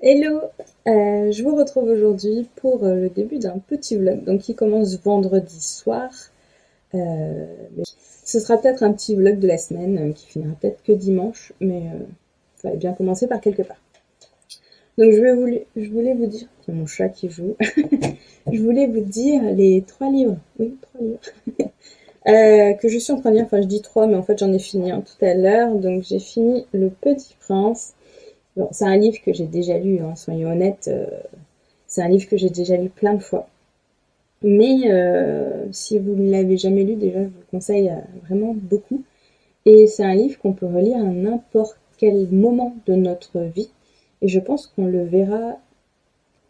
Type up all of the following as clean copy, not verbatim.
Hello, je vous retrouve aujourd'hui pour le début d'un petit vlog donc qui commence vendredi soir. Mais ce sera peut-être un petit vlog de la semaine qui finira peut-être que dimanche, mais ça va bien commencer par quelque part. Donc je voulais vous dire, il y a mon chat qui joue, je voulais vous dire les 3 livres, oui 3 livres, que je suis en train de lire, enfin je dis 3 mais en fait j'en ai fini un tout à l'heure, donc j'ai fini Le Petit Prince. Bon, c'est un livre que j'ai déjà lu, hein, soyons honnêtes. C'est un livre que j'ai déjà lu plein de fois. Mais si vous ne l'avez jamais lu, déjà, je vous le conseille vraiment beaucoup. Et c'est un livre qu'on peut relire à n'importe quel moment de notre vie. Et je pense qu'on le verra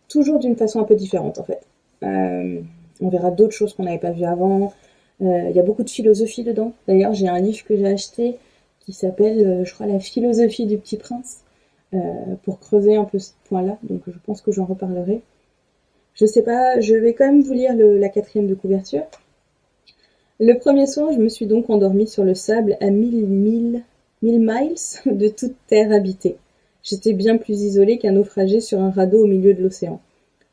toujours d'une façon un peu différente, en fait. Euh, on verra d'autres choses qu'on n'avait pas vues avant. Il y a beaucoup de philosophie dedans. D'ailleurs, j'ai un livre que j'ai acheté qui s'appelle, je crois, La philosophie du petit prince, pour creuser un peu ce point-là. Donc, je pense que j'en reparlerai. Je sais pas, je vais quand même vous lire la quatrième de couverture. Le premier soir, je me suis donc endormie sur le sable à mille miles de toute terre habitée. J'étais bien plus isolée qu'un naufragé sur un radeau au milieu de l'océan.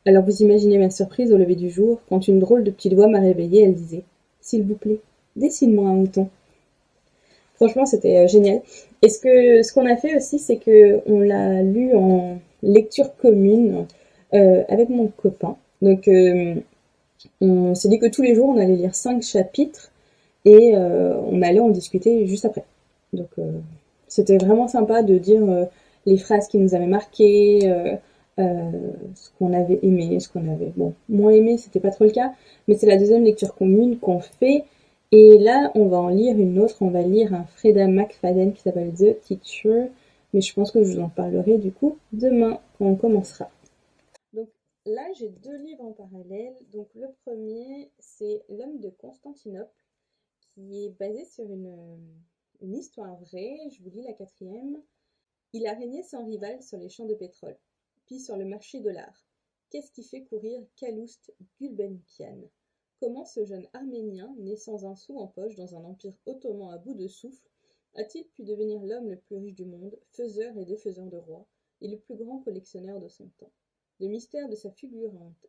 Alors vous imaginez ma surprise au lever du jour, quand une drôle de petite voix m'a réveillée, elle disait « S'il vous plaît, dessine-moi un mouton ». Franchement, c'était génial. Et ce qu'on a fait aussi, c'est que on l'a lu en lecture commune avec mon copain. Donc on s'est dit que tous les jours, on allait lire 5 chapitres et on allait en discuter juste après. Donc c'était vraiment sympa de dire les phrases qui nous avaient marquées, ce qu'on avait aimé, ce qu'on avait bon moins aimé, c'était pas trop le cas, mais c'est la deuxième lecture commune qu'on fait. Et là, on va en lire une autre, on va lire un Freda McFadden qui s'appelle The Teacher, mais je pense que je vous en parlerai du coup demain quand on commencera. Donc là, j'ai 2 livres en parallèle. Donc le premier, c'est L'homme de Constantinople, qui est basé sur une histoire vraie. Je vous lis la quatrième. Il a régné sans rival sur les champs de pétrole, puis sur le marché de l'art. Qu'est-ce qui fait courir Calouste Gulbenkian? Comment ce jeune Arménien, né sans un sou en poche dans un empire ottoman à bout de souffle, a-t-il pu devenir l'homme le plus riche du monde, faiseur et défaiseur de rois, et le plus grand collectionneur de son temps? Le mystère de sa fulgurante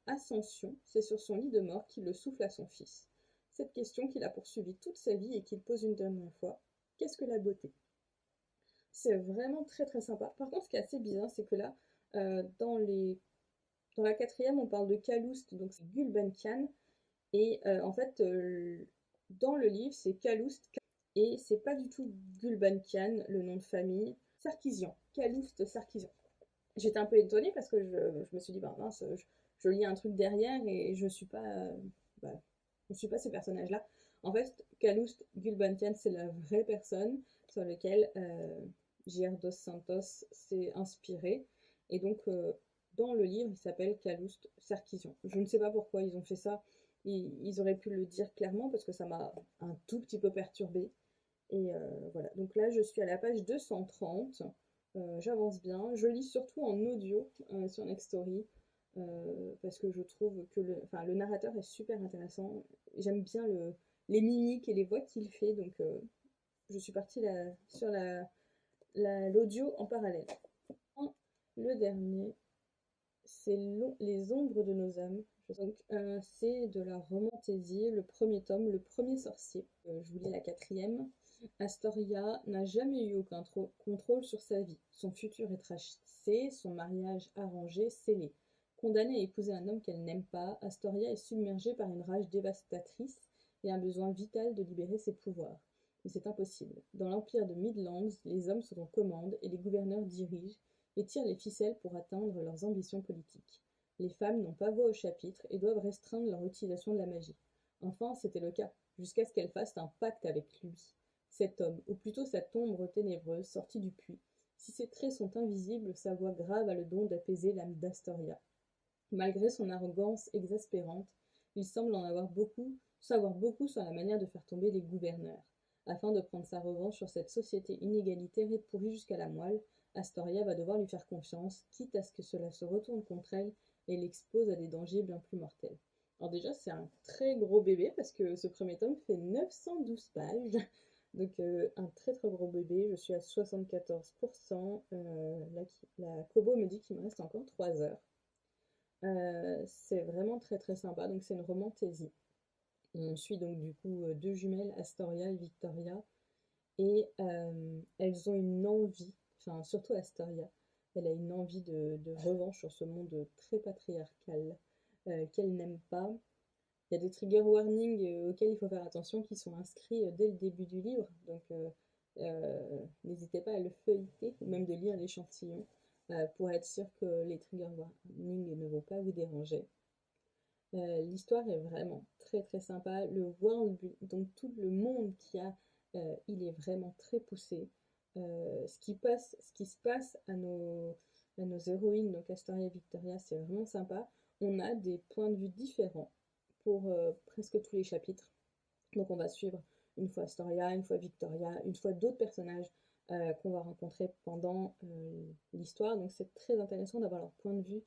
ascension, c'est sur son lit de mort qu'il le souffle à son fils. Cette question qu'il a poursuivie toute sa vie et qu'il pose une dernière fois, qu'est-ce que la beauté? C'est vraiment très très sympa. Par contre, ce qui est assez bizarre, c'est que là, dans la quatrième, on parle de Calouste, donc c'est Gulbenkian, et en fait, dans le livre, c'est Calouste, et c'est pas du tout Gulbenkian, le nom de famille, Sarkisian, Calouste Sarkisian. J'étais un peu étonnée parce que je me suis dit, bah mince, je lis un truc derrière et bah, je suis pas ces personnages-là. En fait, Calouste Gulbenkian, c'est la vraie personne sur laquelle J.R. Dos Santos s'est inspiré. Et donc, dans le livre, il s'appelle Calouste Sarkisian. Je ne sais pas pourquoi ils ont fait ça. Ils auraient pu le dire clairement parce que ça m'a un tout petit peu perturbée. Et voilà, donc là je suis à la page 230, j'avance bien. Je lis surtout en audio sur Nextory parce que je trouve que enfin, le narrateur est super intéressant. J'aime bien les mimiques et les voix qu'il fait, donc je suis partie sur l'audio en parallèle. Le dernier, c'est Les ombres de nos âmes. Donc, c'est de la romantaisie, le premier tome, Le premier sorcier. Je vous lis la quatrième. Astoria n'a jamais eu aucun contrôle sur sa vie. Son futur est tracé, son mariage arrangé, scellé. Condamnée à épouser un homme qu'elle n'aime pas, Astoria est submergée par une rage dévastatrice et un besoin vital de libérer ses pouvoirs. Mais c'est impossible. Dans l'empire de Midlands, les hommes sont aux commandes et les gouverneurs dirigent et tirent les ficelles pour atteindre leurs ambitions politiques. Les femmes n'ont pas voix au chapitre et doivent restreindre leur utilisation de la magie. Enfin, c'était le cas, jusqu'à ce qu'elles fassent un pacte avec lui. Cet homme, ou plutôt cette ombre ténébreuse sortie du puits. Si ses traits sont invisibles, sa voix grave a le don d'apaiser l'âme d'Astoria. Malgré son arrogance exaspérante, il semble savoir beaucoup sur la manière de faire tomber les gouverneurs. Afin de prendre sa revanche sur cette société inégalitaire et pourrie jusqu'à la moelle, Astoria va devoir lui faire confiance, quitte à ce que cela se retourne contre elle et l'expose à des dangers bien plus mortels. Alors déjà, c'est un très gros bébé parce que ce premier tome fait 912 pages. Donc un très très gros bébé, je suis à 74%. La Kobo me dit qu'il me reste encore 3 heures. C'est vraiment très très sympa, donc c'est une romantaisie. On suit donc du coup deux jumelles, Astoria et Victoria, et elles ont une envie, enfin surtout Astoria, elle a une envie de revanche sur ce monde très patriarcal qu'elle n'aime pas. Il y a des trigger warnings auxquels il faut faire attention qui sont inscrits dès le début du livre, donc n'hésitez pas à le feuilleter ou même de lire l'échantillon pour être sûr que les trigger warnings ne vont pas vous déranger. L'histoire est vraiment très très sympa. Le world, donc tout le monde qu'il y a, il est vraiment très poussé. Ce qui se passe à nos héroïnes, donc Astoria et Victoria, c'est vraiment sympa. On a des points de vue différents pour presque tous les chapitres. Donc on va suivre une fois Astoria, une fois Victoria, une fois d'autres personnages qu'on va rencontrer pendant l'histoire. Donc c'est très intéressant d'avoir leur point de vue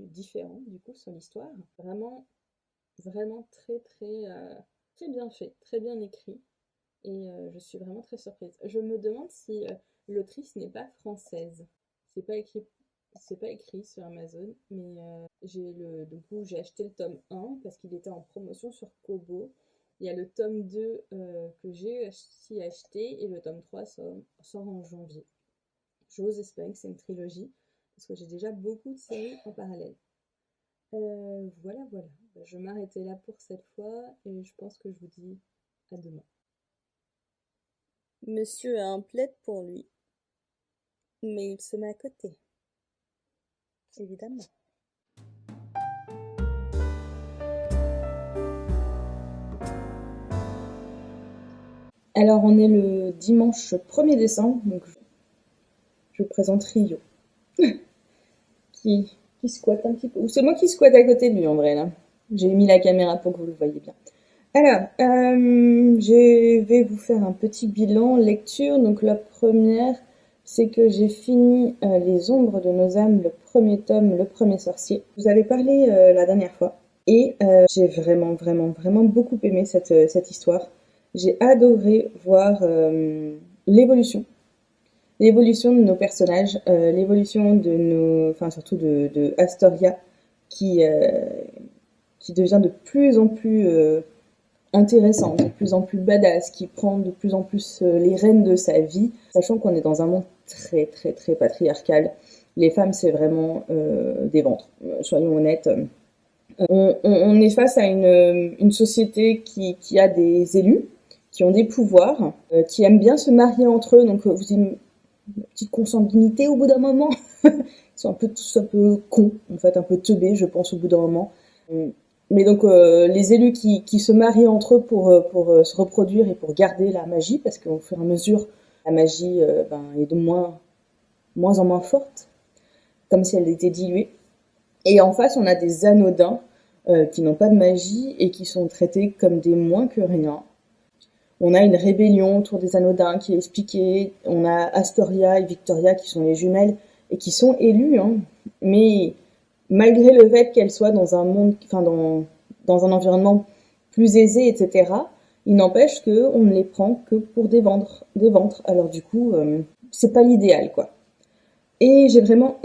différent du coup sur l'histoire. Vraiment, vraiment très très très bien fait, très bien écrit. Et je suis vraiment très surprise. Je me demande si l'autrice n'est pas française. C'est pas écrit, c'est pas écrit sur Amazon, mais du coup, j'ai acheté le tome 1 parce qu'il était en promotion sur Kobo. Il y a le tome 2 que j'ai aussi acheté et le tome 3 sort en janvier. J'ose espérer que c'est une trilogie parce que j'ai déjà beaucoup de séries en parallèle. Voilà, voilà. Je vais m'arrêter là pour cette fois et je pense que je vous dis à demain. Monsieur a un plaid pour lui, mais il se met à côté, évidemment. Alors, on est le dimanche 1er décembre, donc je vous présente Rio, qui squatte un petit peu. Ou c'est moi qui squatte à côté de lui, en vrai, là. J'ai mis la caméra pour que vous le voyez bien. Alors, je vais vous faire un petit bilan lecture. Donc, la première, c'est que j'ai fini Les Ombres de nos âmes, le premier tome, le premier sorcier. Vous avez parlé la dernière fois. Et j'ai vraiment, vraiment, vraiment beaucoup aimé cette histoire. J'ai adoré voir l'évolution. L'évolution de nos personnages, l'évolution de nos, enfin surtout de Astoria, qui, euh, qui devient de plus en plus intéressante, de plus en plus badass, qui prend de plus en plus les rênes de sa vie, sachant qu'on est dans un monde très très très patriarcal. Les femmes, c'est vraiment des ventres, soyons honnêtes. On est face à une société qui a des élus, qui ont des pouvoirs, qui aiment bien se marier entre eux, donc vous avez une petite consanguinité au bout d'un moment. Ils sont tous un peu cons, en fait, un peu teubés, je pense, au bout d'un moment. Mais donc les élus qui se marient entre eux pour se reproduire et pour garder la magie, parce qu'au fur et à mesure, la magie est de moins en moins forte, comme si elle était diluée. Et en face, on a des anodins qui n'ont pas de magie et qui sont traités comme des moins que rien. On a une rébellion autour des anodins qui est expliquée. On a Astoria et Victoria qui sont les jumelles et qui sont élues, hein. Mais malgré le fait qu'elles soient dans un monde, enfin dans un environnement plus aisé, etc., il n'empêche qu'on ne les prend que pour des ventres. Alors du coup, c'est pas l'idéal, quoi. Et j'ai vraiment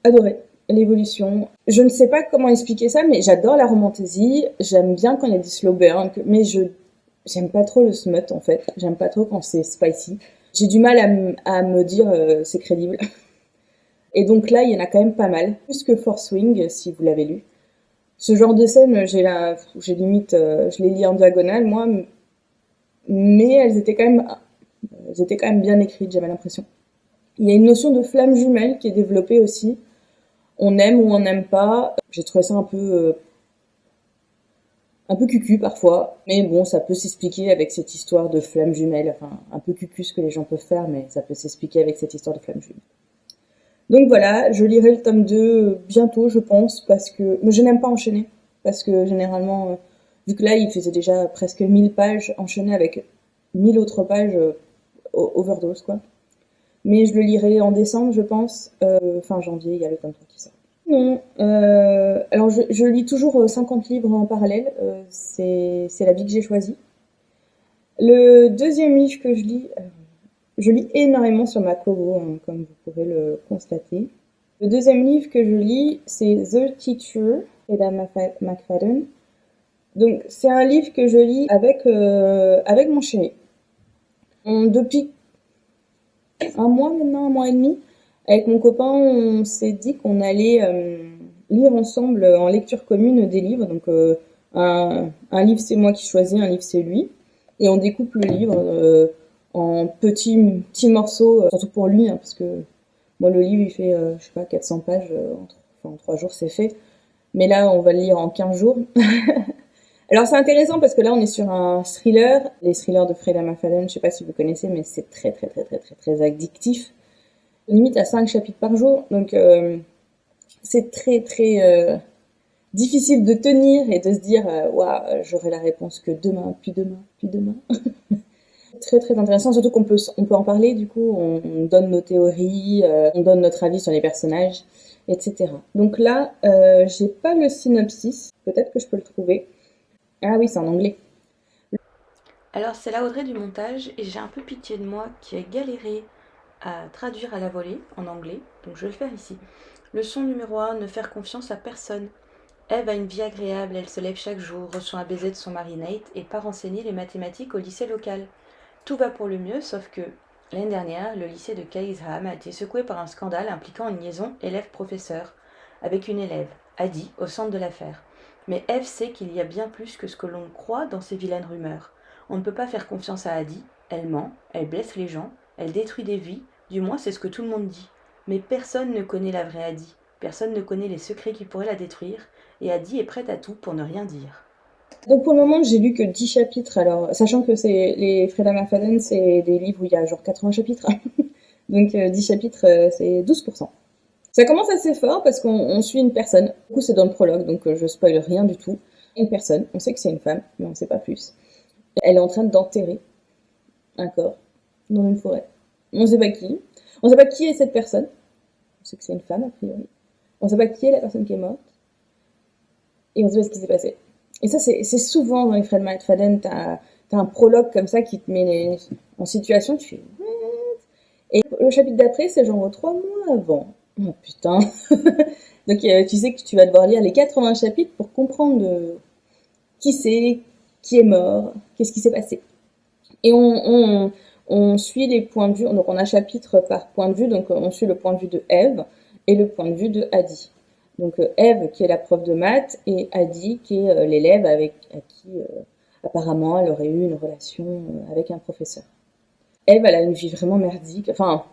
adoré l'évolution. Je ne sais pas comment expliquer ça, mais j'adore la romantaisie. J'aime bien quand il y a du slow burn, mais j'aime pas trop le smut en fait. J'aime pas trop quand c'est spicy. J'ai du mal à me dire c'est crédible. Et donc là, il y en a quand même pas mal, plus que Force Wing si vous l'avez lu. Ce genre de scène, j'ai limite, je les lis en diagonale moi, mais elles étaient quand même bien écrites, j'avais l'impression. Il y a une notion de flamme jumelle qui est développée aussi. On aime ou on n'aime pas. J'ai trouvé ça un peu cucu parfois, mais bon, ça peut s'expliquer avec cette histoire de flamme jumelle. Enfin, un peu cucu ce que les gens peuvent faire, mais ça peut s'expliquer avec cette histoire de flamme jumelle. Donc voilà, je lirai le tome 2 bientôt, je pense, parce que mais je n'aime pas enchaîner, parce que généralement, vu que là, il faisait déjà presque 1000 pages, enchaîner avec 1000 autres pages, overdose, quoi. Mais je le lirai en décembre, je pense. Fin janvier, il y a le tome 3 qui sort. Non, alors je lis toujours 50 livres en parallèle, c'est la vie que j'ai choisie. Le deuxième livre que je lis énormément sur ma Kobo, hein, comme vous pourrez le constater. Le deuxième livre que je lis, c'est The Teacher, d'Ada McFadden. Donc, c'est un livre que je lis avec mon chéri. Depuis un mois maintenant, un mois et demi, avec mon copain, on s'est dit qu'on allait lire ensemble en lecture commune des livres. Donc, un livre, c'est moi qui choisis, un livre, c'est lui. Et on découpe le livre en petits morceaux, surtout pour lui, hein, parce que moi, le livre, il fait, je sais pas, 400 pages, en 3 jours, c'est fait. Mais là, on va le lire en 15 jours. Alors, c'est intéressant parce que là, on est sur un thriller. Les thrillers de Freida McFadden, je sais pas si vous connaissez, mais c'est très, très, très, très, très, très addictif. Limite à 5 chapitres par jour. Donc, c'est très, très difficile de tenir et de se dire, waouh, j'aurai la réponse que demain, puis demain, puis demain. Très très intéressant, surtout qu'on peut en parler, du coup, on donne nos théories, on donne notre avis sur les personnages, etc. Donc là, j'ai pas le synopsis, peut-être que je peux le trouver. Ah oui, c'est en anglais. Alors c'est la Audrey du montage et j'ai un peu pitié de moi qui ai galéré à traduire à la volée en anglais, donc je vais le faire ici. Leçon numéro 1, ne faire confiance à personne. Eve a une vie agréable, elle se lève chaque jour, reçoit un baiser de son mari Nate et part enseigner les mathématiques au lycée local. Tout va pour le mieux, sauf que l'année dernière, le lycée de Caïsham a été secoué par un scandale impliquant une liaison élève-professeur avec une élève, Adi, au centre de l'affaire. Mais Eve sait qu'il y a bien plus que ce que l'on croit dans ces vilaines rumeurs. On ne peut pas faire confiance à Adi, elle ment, elle blesse les gens, elle détruit des vies, du moins c'est ce que tout le monde dit. Mais personne ne connaît la vraie Adi, personne ne connaît les secrets qui pourraient la détruire, et Adi est prête à tout pour ne rien dire. Donc pour le moment, j'ai lu que 10 chapitres, alors, sachant que c'est les Freida McFadden, c'est des livres où il y a genre 80 chapitres. Donc 10 chapitres, c'est 12%. Ça commence assez fort parce qu'on suit une personne. Du coup, c'est dans le prologue, donc je spoil rien du tout. Une personne, on sait que c'est une femme, mais on sait pas plus. Elle est en train d'enterrer un corps dans une forêt. On sait pas qui. On sait pas qui est cette personne. On sait que c'est une femme, a priori. On sait pas qui est la personne qui est morte. Et on sait pas ce qui s'est passé. Et ça, c'est souvent dans les Freida McFadden, t'as un prologue comme ça qui te met en situation, tu fais what? Et le chapitre d'après, c'est genre 3 mois avant. Oh putain. Donc tu sais que tu vas devoir lire les 80 chapitres pour comprendre qui c'est, qui est mort, qu'est-ce qui s'est passé. Et on suit les points de vue, donc on a chapitre par point de vue, donc on suit le point de vue de Eve et le point de vue de Adi. Donc Eve qui est la prof de maths et Adi qui est l'élève à qui apparemment elle aurait eu une relation avec un professeur. Eve, elle a une vie vraiment merdique. Enfin,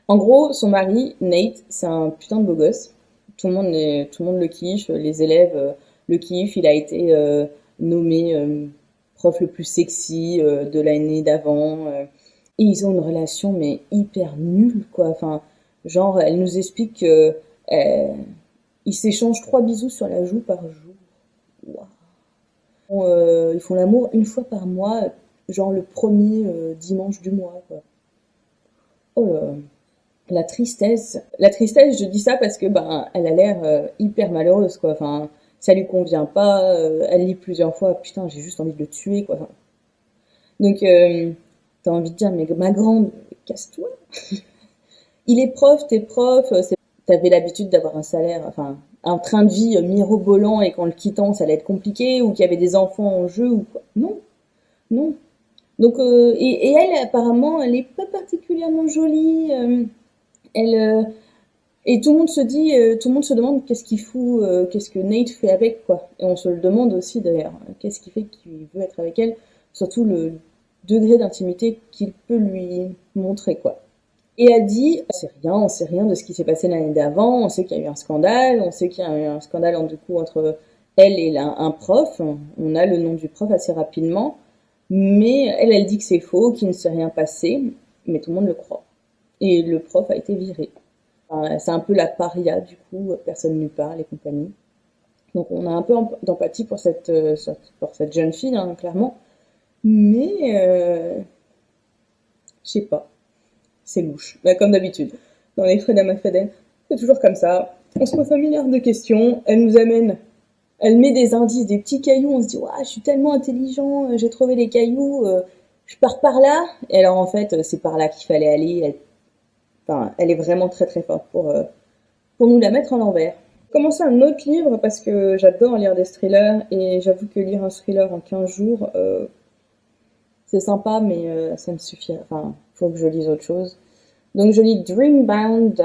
en gros, son mari, Nate, c'est un putain de beau gosse. Tout le monde le kiffe, les élèves le kiffent. Il a été nommé prof le plus sexy de l'année d'avant. Et ils ont une relation mais hyper nulle, quoi. Enfin, genre, elle nous explique que ils s'échangent 3 bisous sur la joue par jour. Wow. Ils font l'amour une fois par mois, genre le premier dimanche du mois, quoi. Oh là. La tristesse, je dis ça parce que elle a l'air hyper malheureuse, quoi. Enfin, ça lui convient pas. Elle lit plusieurs fois, putain, j'ai juste envie de le tuer, quoi. Enfin, donc t'as envie de dire, mais ma grande, casse-toi. Il est prof, t'es prof. T'avais l'habitude d'avoir un salaire, enfin un train de vie mirobolant et qu'en le quittant, ça allait être compliqué ou qu'il y avait des enfants en jeu ou quoi. Non, non. Donc et elle, apparemment, elle est pas particulièrement jolie. Et tout le monde se dit, tout le monde se demande qu'est-ce qu'il fout, qu'est-ce que Nate fait avec, quoi. Et on se le demande aussi d'ailleurs, qu'est-ce qui fait qu'il veut être avec elle, surtout le degré d'intimité qu'il peut lui montrer, quoi. Et elle dit, on sait rien de ce qui s'est passé l'année d'avant, on sait qu'il y a eu un scandale, on sait qu'il y a eu un scandale entre elle et un prof, on a le nom du prof assez rapidement, mais elle dit que c'est faux, qu'il ne s'est rien passé, mais tout le monde le croit. Et le prof a été viré. Enfin, c'est un peu la paria, du coup, personne ne lui parle et compagnie. Donc on a un peu d'empathie pour cette jeune fille, hein, clairement. Mais, je sais pas. C'est louche. Comme d'habitude. Dans les Freida McFadden, c'est toujours comme ça. On se pose un milliard de questions. Elle met des indices, des petits cailloux. On se dit, waouh, je suis tellement intelligent, j'ai trouvé les cailloux. je pars par là, et alors en fait, c'est par là qu'il fallait aller. Elle est vraiment très très forte pour nous la mettre à l'envers. J'ai commencé un autre livre parce que j'adore lire des thrillers, et j'avoue que lire un thriller en 15 jours, c'est sympa, mais ça me suffit. Enfin, faut que je lise autre chose. Donc je lis Dreambound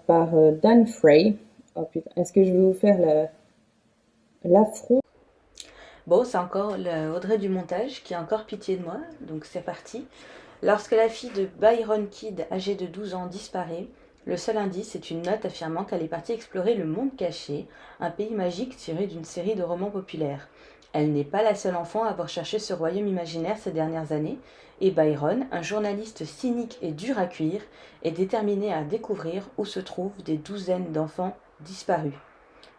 par Dan Frey. Oh putain, est-ce que je vais vous faire l'affront? Bon, c'est encore Audrey du montage qui a encore pitié de moi, donc c'est parti. Lorsque la fille de Byron Kidd, âgée de 12 ans, disparaît, le seul indice est une note affirmant qu'elle est partie explorer le monde caché, un pays magique tiré d'une série de romans populaires. Elle n'est pas la seule enfant à avoir cherché ce royaume imaginaire ces dernières années, et Byron, un journaliste cynique et dur à cuire, est déterminé à découvrir où se trouvent des douzaines d'enfants disparus.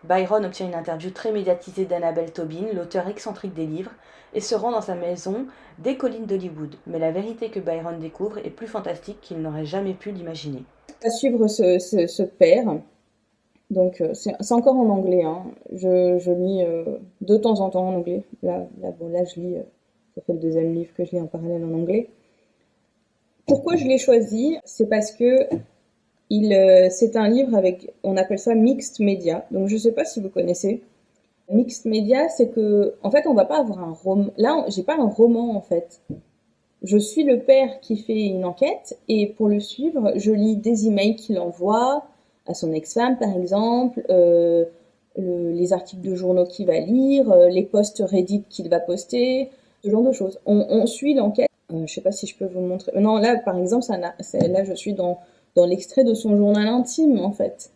Byron obtient une interview très médiatisée d'Annabel Tobin, l'auteur excentrique des livres, et se rend dans sa maison des collines d'Hollywood. Mais la vérité que Byron découvre est plus fantastique qu'il n'aurait jamais pu l'imaginer. À suivre ce père. Donc c'est encore en anglais, hein. Je lis de temps en temps en anglais. Là je lis, ça fait le deuxième livre que je lis en parallèle en anglais. Pourquoi je l'ai choisi? C'est parce que c'est un livre avec, on appelle ça mixed media. Donc je sais pas si vous connaissez. Mixed media, c'est que, en fait, on va pas avoir un roman. Là, j'ai pas un roman, en fait. Je suis le père qui fait une enquête, et pour le suivre, je lis des emails qu'il envoie à son ex-femme, par exemple, les articles de journaux qu'il va lire, les posts Reddit qu'il va poster, ce genre de choses. On suit l'enquête. Je sais pas si je peux vous montrer. Non, là, par exemple, là, je suis dans l'extrait de son journal intime, en fait.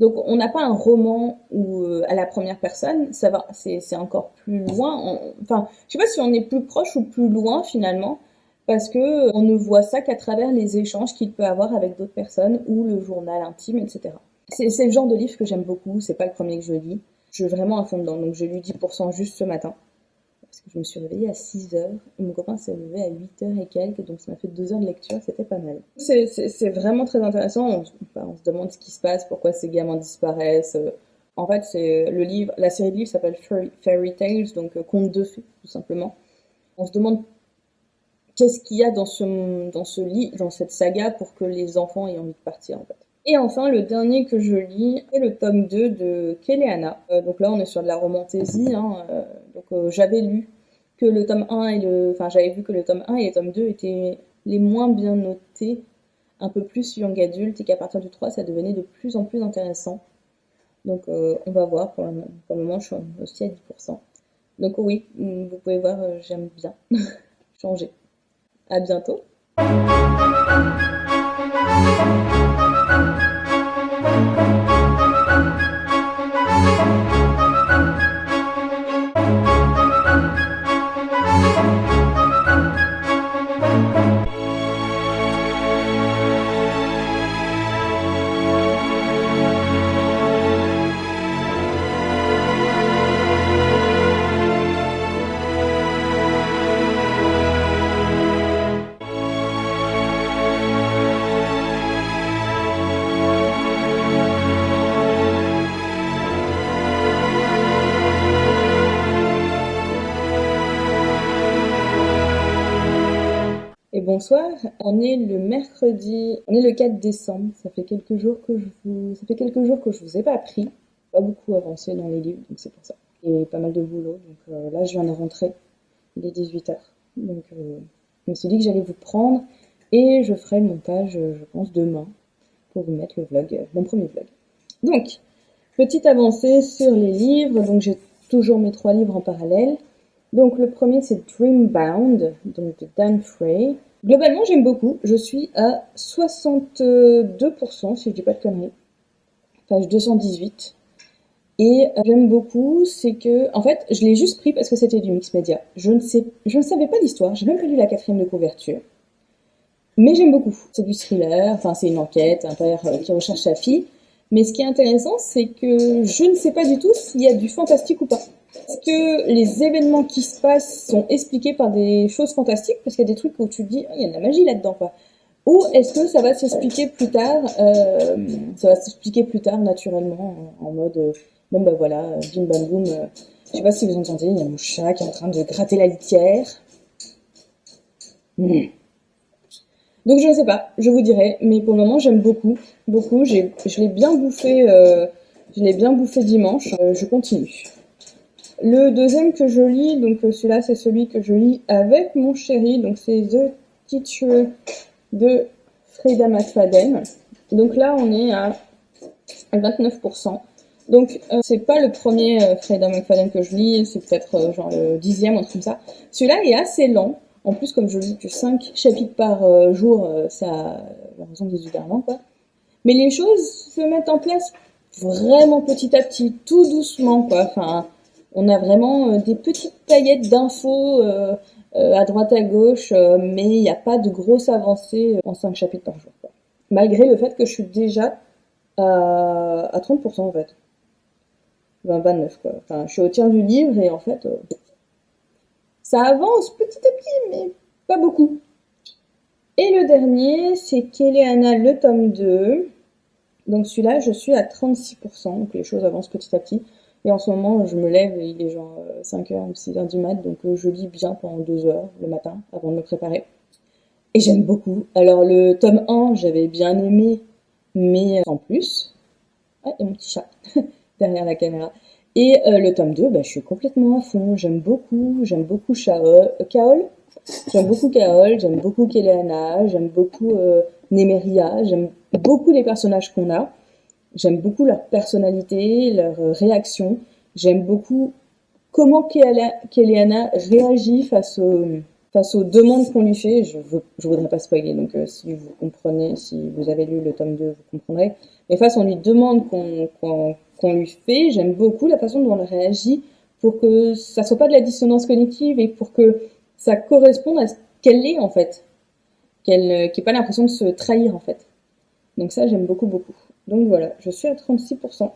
Donc, on n'a pas un roman où, à la première personne, ça va, c'est encore plus loin. Enfin, je sais pas si on est plus proche ou plus loin, finalement, parce que on ne voit ça qu'à travers les échanges qu'il peut avoir avec d'autres personnes, ou le journal intime, etc. C'est le genre de livre que j'aime beaucoup, c'est pas le premier que je lis. Je suis vraiment à fond dedans, donc j'ai lu 10% juste ce matin. Parce que je me suis réveillée à 6 heures, et mon copain s'est levé à 8 heures et quelques, donc ça m'a fait 2 heures de lecture, c'était pas mal. C'est vraiment très intéressant, on se demande ce qui se passe, pourquoi ces gamins disparaissent. En fait, c'est le livre, la série de livres s'appelle Fairy Tales, donc contes de fées, tout simplement. On se demande qu'est-ce qu'il y a dans cette saga pour que les enfants aient envie de partir, en fait. Et enfin, le dernier que je lis est le tome 2 de Keleana. Donc là, on est sur de la romantésie, hein. J'avais lu que le tome 1 j'avais vu que le tome 1 et le tome 2 étaient les moins bien notés, un peu plus young adulte, et qu'à partir du 3, ça devenait de plus en plus intéressant. Donc, on va voir. Pour le moment, je suis aussi à 10%. Donc oui, vous pouvez voir, j'aime bien changer. À bientôt. Et bonsoir, on est le 4 décembre, ça fait quelques jours que je vous ai pas appris, pas beaucoup avancé dans les livres, donc c'est pour ça. Et pas mal de boulot, donc là je viens de rentrer, il est 18h. Donc je me suis dit que j'allais vous prendre, et je ferai le montage, je pense, demain, pour vous mettre le vlog, mon premier vlog. Donc, petite avancée sur les livres, donc j'ai toujours mes 3 livres en parallèle. Donc le premier c'est Dreambound, donc de Dan Frey. Globalement j'aime beaucoup, je suis à 62% si je dis pas de conneries, page 218. Et j'aime beaucoup, c'est que, en fait, je l'ai juste pris parce que c'était du mix média. Je ne savais pas l'histoire, j'ai même pas lu la 4e de couverture. Mais j'aime beaucoup. C'est du thriller, enfin c'est une enquête, un père qui recherche sa fille. Mais ce qui est intéressant, c'est que je ne sais pas du tout s'il y a du fantastique ou pas. Est-ce que les événements qui se passent sont expliqués par des choses fantastiques? Parce qu'il y a des trucs où tu te dis, il y a de la magie là-dedans, quoi. Ou est-ce que ça va s'expliquer plus tard, naturellement, en mode, bon bah voilà, bim bam boum. Je sais pas si vous entendez, il y a mon chat qui est en train de gratter la litière. Mmh. Donc je ne sais pas, je vous dirai, mais pour le moment j'aime beaucoup, beaucoup. Je l'ai bien bouffé, dimanche. Je continue. Le deuxième que je lis, donc celui-là c'est celui que je lis avec mon chéri, donc c'est The Teacher de Freda McFadden. Donc là on est à 29%. Donc c'est pas le premier Freda McFadden que je lis, c'est peut-être genre le 10e, un truc comme ça. Celui-là est assez lent. En plus, comme je lis que 5 chapitres par jour, ça a raison des hivernements, quoi. Mais les choses se mettent en place vraiment petit à petit, tout doucement, quoi. Enfin, on a vraiment des petites paillettes d'infos à droite à gauche, mais il n'y a pas de grosse avancée en 5 chapitres par jour, quoi. Malgré le fait que je suis déjà à 30% en fait. 29 quoi. Enfin, je suis au tiers du livre et en fait, ça avance petit à petit, mais pas beaucoup. Et le dernier, c'est Kéléana, le tome 2. Donc celui-là, je suis à 36%, donc les choses avancent petit à petit. Et en ce moment, je me lève et il est genre 5h ou 6h du mat, donc je lis bien pendant 2 heures le matin avant de me préparer. Et j'aime beaucoup. Alors le tome 1, j'avais bien aimé, mais en plus... Ah, et mon petit chat derrière la caméra. Et le tome 2, bah, je suis complètement à fond. J'aime beaucoup Kaol. J'aime beaucoup Kaol, j'aime beaucoup Kéléana, j'aime beaucoup Nemeria, j'aime beaucoup les personnages qu'on a. J'aime beaucoup leur personnalité, leur réaction. J'aime beaucoup comment Kéléana réagit face aux demandes qu'on lui fait. Je voudrais pas spoiler, donc si vous comprenez, si vous avez lu le tome 2, vous comprendrez. Mais face on lui demande qu'on lui fait, j'aime beaucoup la façon dont elle réagit pour que ça soit pas de la dissonance cognitive et pour que ça corresponde à ce qu'elle est en fait. Qu'elle n'ait pas l'impression de se trahir en fait. Donc ça, j'aime beaucoup, beaucoup. Donc voilà, je suis à 36%.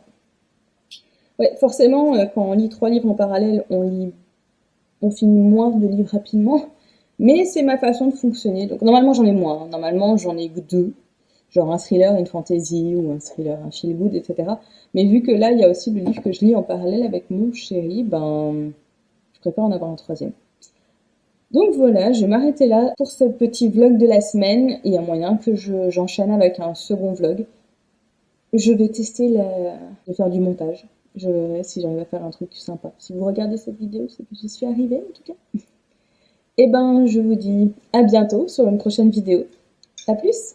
Ouais, forcément, quand on lit 3 livres en parallèle, on finit moins de livres rapidement. Mais c'est ma façon de fonctionner. Donc normalement, j'en ai moins. Normalement, j'en ai 2. Genre un thriller, une fantasy, ou un thriller, un feel good, etc. Mais vu que là, il y a aussi le livre que je lis en parallèle avec mon chéri, ben, je préfère en avoir un 3e. Donc voilà, je vais m'arrêter là pour ce petit vlog de la semaine. Il y a moyen que j'enchaîne avec un second vlog. Je vais tester de faire du montage. Je verrai si j'arrive à faire un truc sympa. Si vous regardez cette vidéo, c'est que j'y suis arrivée en tout cas. Et ben, je vous dis à bientôt sur une prochaine vidéo. À plus!